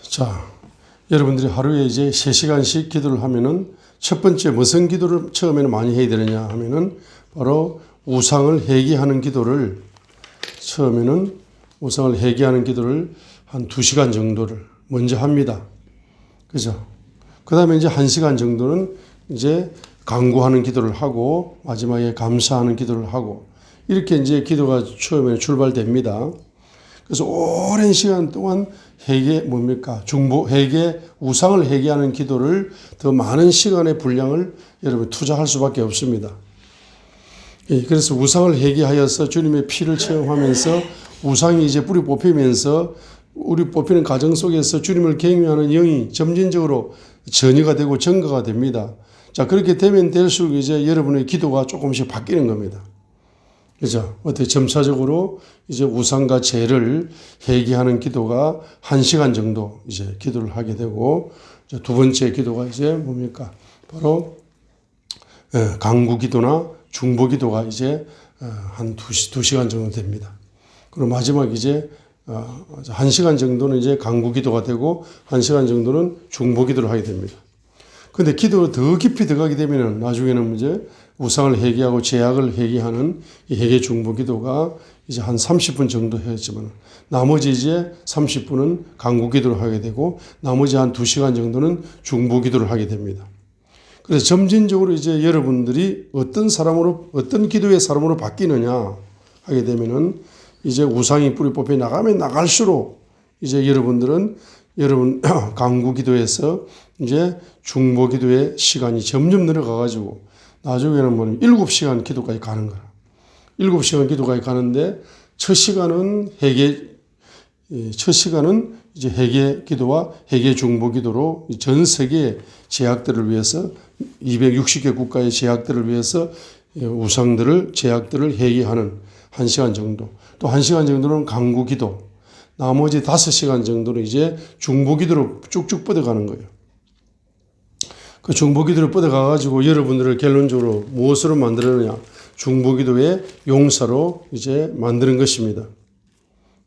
자, 여러분들이 하루에 이제 3시간씩 기도를 하면은 첫 번째 무슨 기도를 처음에는 많이 해야 되느냐 하면은 바로 우상을 회개하는 기도를 처음에는 우상을 회개하는 기도를 한 2시간 정도를 먼저 합니다. 그죠? 그 다음에 이제 1시간 정도는 이제 간구하는 기도를 하고 마지막에 감사하는 기도를 하고 이렇게 이제 기도가 처음에 출발됩니다. 그래서 오랜 시간 동안 회개 뭡니까? 회개, 우상을 회개하는 기도를 더 많은 시간의 분량을 여러분 투자할 수밖에 없습니다. 그래서 우상을 회개하여서 주님의 피를 체험하면서 우상이 이제 뿌리 뽑히면서 우리 뽑히는 과정 속에서 주님을 경외하는 영이 점진적으로 전이가 되고 증가가 됩니다. 자, 그렇게 되면 될수록 이제 여러분의 기도가 조금씩 바뀌는 겁니다. 그죠? 어떻게 점차적으로 이제 우상과 죄를 회개하는 기도가 1시간 정도 이제 기도를 하게 되고, 두 번째 기도가 이제 뭡니까? 바로 간구 기도나 중보 기도가 이제 한 2시간 정도 됩니다. 그리고 마지막 이제 1시간 정도는 이제 간구 기도가 되고 1시간 정도는 중보 기도를 하게 됩니다. 근데 기도가 더 깊이 들어가게 되면은 나중에는 이제 우상을 회개하고 죄악을 회개하는 이 회개 중보 기도가 이제 한 30분 정도 했지만 나머지 이제 30분은 간구 기도를 하게 되고 나머지 한 2시간 정도는 중보 기도를 하게 됩니다. 그래서 점진적으로 이제 여러분들이 어떤 기도의 사람으로 바뀌느냐 하게 되면은 이제 우상이 뿌리 뽑혀 나가면 나갈수록 이제 여러분 간구 기도에서 이제 중보 기도의 시간이 점점 늘어가 가지고 나중에는 뭐 7시간 기도까지 가는 거라. 7시간 기도까지 가는데 첫 시간은 이제 회개 기도와 회개 중보 기도로 전 세계 제약들을 위해서 260개 국가의 제약들을 위해서 제약들을 회개하는 1시간 정도. 또 1시간 정도는 간구 기도. 나머지 5시간 정도는 이제 중보 기도로 쭉쭉 뻗어가는 거예요. 그 중보 기도로 뻗어가가지고 여러분들을 결론적으로 무엇으로 만들었느냐. 중보 기도의 용사로 이제 만드는 것입니다.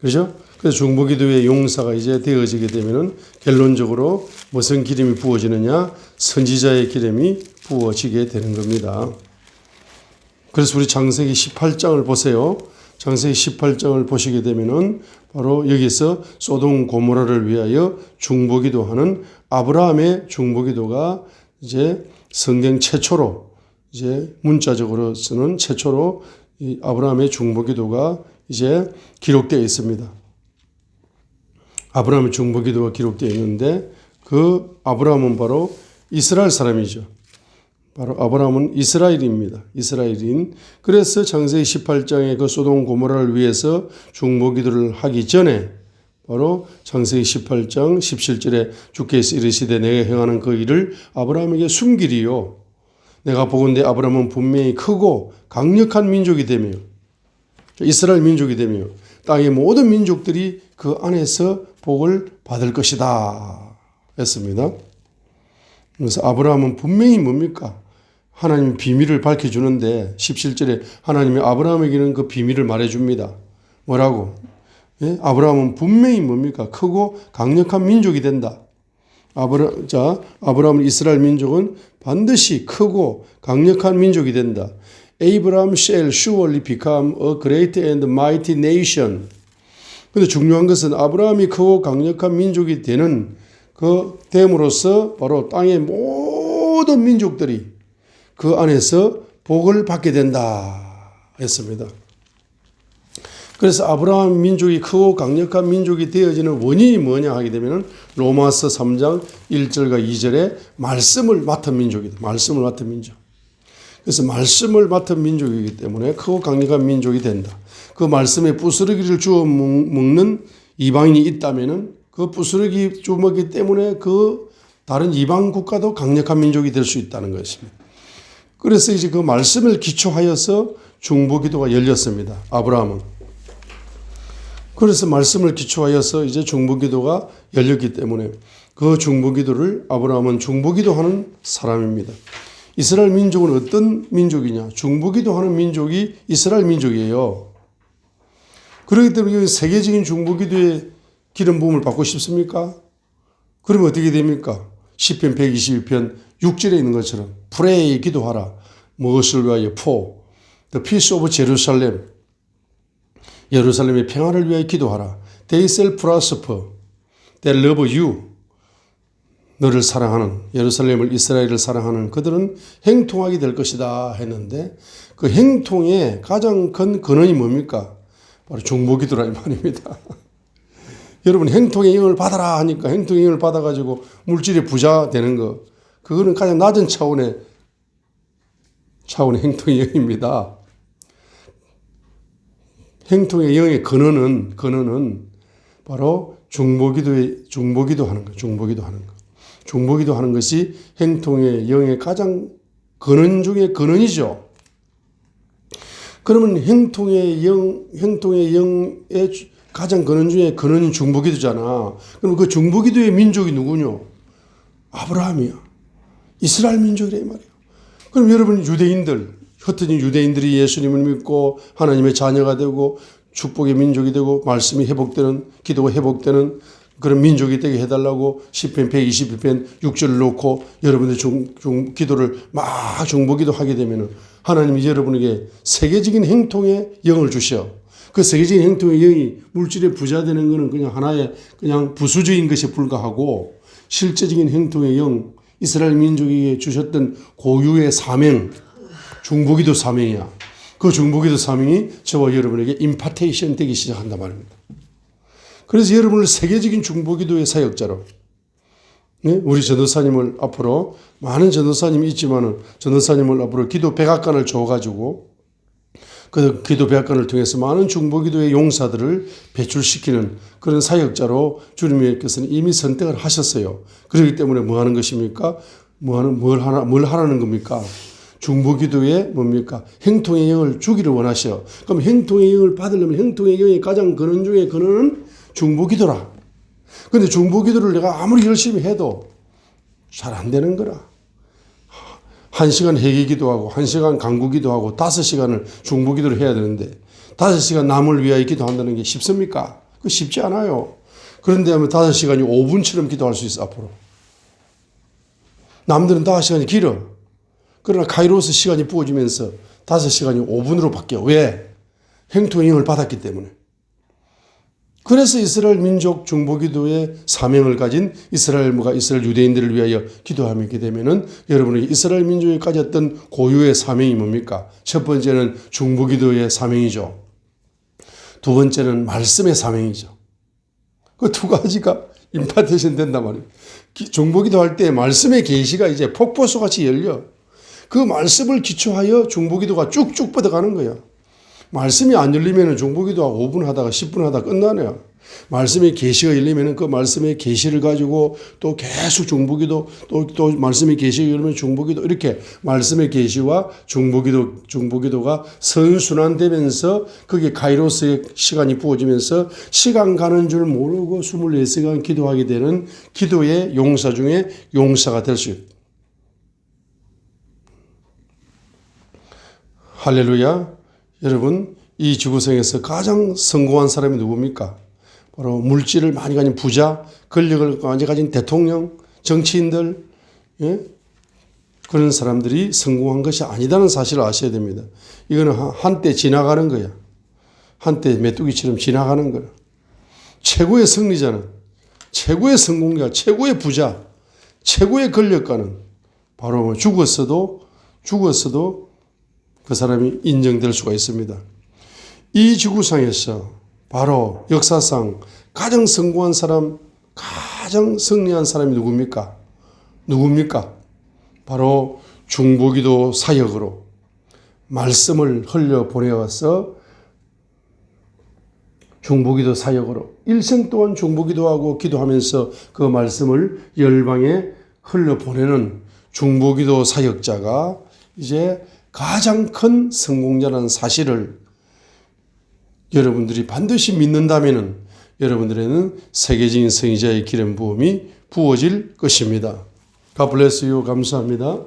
그렇죠? 그래서 중보 기도의 용사가 이제 되어지게 되면은 결론적으로 무슨 기름이 부어지느냐? 선지자의 기름이 부어지게 되는 겁니다. 그래서 우리 창세기 18장을 보세요. 창세기 18장을 보시게 되면은 바로 여기서 소돔 고모라를 위하여 중보기도하는 아브라함의 중보기도가 이제 성경 최초로 이제 문자적으로서는 최초로 이 아브라함의 중보기도가 이제 기록되어 있습니다. 아브라함의 중보기도가 기록되어 있는데 그 아브라함은 바로 이스라엘 사람이죠. 바로 아브라함은 이스라엘입니다. 이스라엘인. 그래서 창세기 18장의 그 소돔 고모라를 위해서 중보기도를 하기 전에 바로 창세기 18장 17절에 주께서 이르시되 내가 행하는 그 일을 아브라함에게 숨기리요. 내가 보건대 아브라함은 분명히 크고 강력한 민족이 되며 이스라엘 민족이 되며 땅의 모든 민족들이 그 안에서 복을 받을 것이다 했습니다. 그래서 아브라함은 분명히 뭡니까? 하나님의 비밀을 밝혀주는데 17절에 하나님이 아브라함에게는 그 비밀을 말해줍니다. 뭐라고? 예? 아브라함은 분명히 뭡니까? 크고 강력한 민족이 된다. 아브라함은 이스라엘 민족은 반드시 크고 강력한 민족이 된다. Abraham shall surely become a great and mighty nation. 근데 중요한 것은 아브라함이 크고 강력한 민족이 되는 그 됨으로써 바로 땅의 모든 민족들이 그 안에서 복을 받게 된다 했습니다. 그래서 아브라함 민족이 크고 강력한 민족이 되어지는 원인이 뭐냐 하게 되면 로마서 3장 1절과 2절에 말씀을 맡은 민족이다. 말씀을 맡은 민족. 그래서 말씀을 맡은 민족이기 때문에 크고 강력한 민족이 된다. 그 말씀에 부스러기를 주워 먹는 이방인이 있다면은 그 부스러기 주먹이기 때문에 그 다른 이방 국가도 강력한 민족이 될 수 있다는 것입니다. 그래서 이제 그 말씀을 기초하여서 중보기도가 열렸습니다. 아브라함은. 그래서 말씀을 기초하여서 이제 중보기도가 열렸기 때문에 그 중보기도를 아브라함은 중보기도하는 사람입니다. 이스라엘 민족은 어떤 민족이냐? 중보기도하는 민족이 이스라엘 민족이에요. 그렇기 때문에 세계적인 중보기도의 기름 부음을 받고 싶습니까? 그러면 어떻게 됩니까? 시편 122편 6절에 있는 것처럼 pray 기도하라. 무엇을 위하여? for the peace of Jerusalem. 예루살렘의 평안을 위하여 기도하라. They shall prosper. They love you. 너를 사랑하는 예루살렘을 이스라엘을 사랑하는 그들은 행통하게 될 것이다 했는데 그 행통의 가장 큰 근원이 뭡니까? 바로 중보기도라는 말입니다. 여러분 행통의 영을 받아라 하니까 행통의 영을 받아가지고 물질의 부자 되는 거 그거는 가장 낮은 차원의 행통의 영입니다. 행통의 영의 근원은 바로 중보기도 하는 거. 중보기도 하는 것이 행통의 영의 가장 근원 중의 근원이죠. 그러면 행통의 영의 가장 근원 중에 근원인 중보기도잖아. 그럼 그 중보기도의 민족이 누구냐? 아브라함이야. 이스라엘 민족이래 이 말이야. 그럼 여러분 유대인들, 흩어진 유대인들이 예수님을 믿고 하나님의 자녀가 되고 축복의 민족이 되고 말씀이 회복되는 기도가 회복되는 그런 민족이 되게 해달라고 시편 122편 6절을 놓고 여러분들 기도를 막 중보기도 하게 되면 하나님이 여러분에게 세계적인 행통의 영을 주셔. 그 세계적인 행통의 영이 물질의 부자 되는 것은 그냥 하나의 그냥 부수적인 것에 불과하고 실제적인 행통의 영, 이스라엘 민족에게 주셨던 고유의 사명, 중보기도 사명이야. 그 중보기도 사명이 저와 여러분에게 임파테이션 되기 시작한단 말입니다. 그래서 여러분을 세계적인 중보기도의 사역자로 우리 전도사님을 앞으로 많은 전도사님이 있지만은 전도사님을 앞으로 기도 백악관을 줘가지고 그 기도 백악관을 통해서 많은 중보기도의 용사들을 배출시키는 그런 사역자로 주님께서는 이미 선택을 하셨어요. 그렇기 때문에 뭐 하는 것입니까? 뭘 하라는 겁니까? 중보기도에 뭡니까? 행통의 영을 주기를 원하셔. 그럼 행통의 영을 받으려면 행통의 영의 가장 근원 중에 근원은 중보기도라. 그런데 중보기도를 내가 아무리 열심히 해도 잘 안 되는 거라. 1시간 회개기도하고 1시간 간구기도하고 5시간을 중보기도를 해야 되는데 5시간 남을 위하여 기도한다는 게 쉽습니까? 그거 쉽지 않아요. 그런데 하면 5시간이 5분처럼 기도할 수 있어 앞으로. 남들은 5시간이 길어. 그러나 카이로스 시간이 부어지면서 5시간이 5분으로 바뀌어. 왜? 행통의 영을 받았기 때문에. 그래서 이스라엘 민족 중보기도의 사명을 가진 이스라엘 유대인들을 위하여 기도하게 되면은 여러분에게 이스라엘 민족이 가졌던 고유의 사명이 뭡니까? 첫 번째는 중보기도의 사명이죠. 두 번째는 말씀의 사명이죠. 그 두 가지가 임파테이션 된단 말이에요. 중보기도 할 때 말씀의 계시가 이제 폭포수같이 열려. 그 말씀을 기초하여 중보기도가 쭉쭉 뻗어가는 거야. 말씀이 안 열리면 중보기도하고 5분 하다가 10분 하다가 끝나네요. 말씀의 계시가 열리면 그 말씀의 계시를 가지고 또 계속 중보기도 또 말씀의 계시가 열리면 중보기도 이렇게 말씀의 계시와 중보기도가 선순환되면서 그게 카이로스의 시간이 부어지면서 시간 가는 줄 모르고 24시간 기도하게 되는 기도의 용사 중에 용사가 될 수 있다. 할렐루야. 여러분 이 지구상에서 가장 성공한 사람이 누굽니까? 바로 물질을 많이 가진 부자, 권력을 많이 가진 대통령, 정치인들 그런 사람들이 성공한 것이 아니다는 사실을 아셔야 됩니다. 이거는 한때 지나가는 거야. 한때 메뚜기처럼 지나가는 거야. 최고의 승리자는 최고의 성공자, 최고의 부자, 최고의 권력가는 바로 죽었어도 그 사람이 인정될 수가 있습니다. 이 지구상에서 바로 역사상 가장 성공한 사람, 가장 승리한 사람이 누굽니까? 바로 중보기도 사역으로 말씀을 흘려보내어서 중보기도 사역으로 일생 동안 중보기도하고 기도하면서 그 말씀을 열방에 흘려보내는 중보기도 사역자가 이제 가장 큰 성공자라는 사실을 여러분들이 반드시 믿는다면 여러분들에는 세계적인 성의자의 기름 부음이 부어질 것입니다. God bless you. 감사합니다.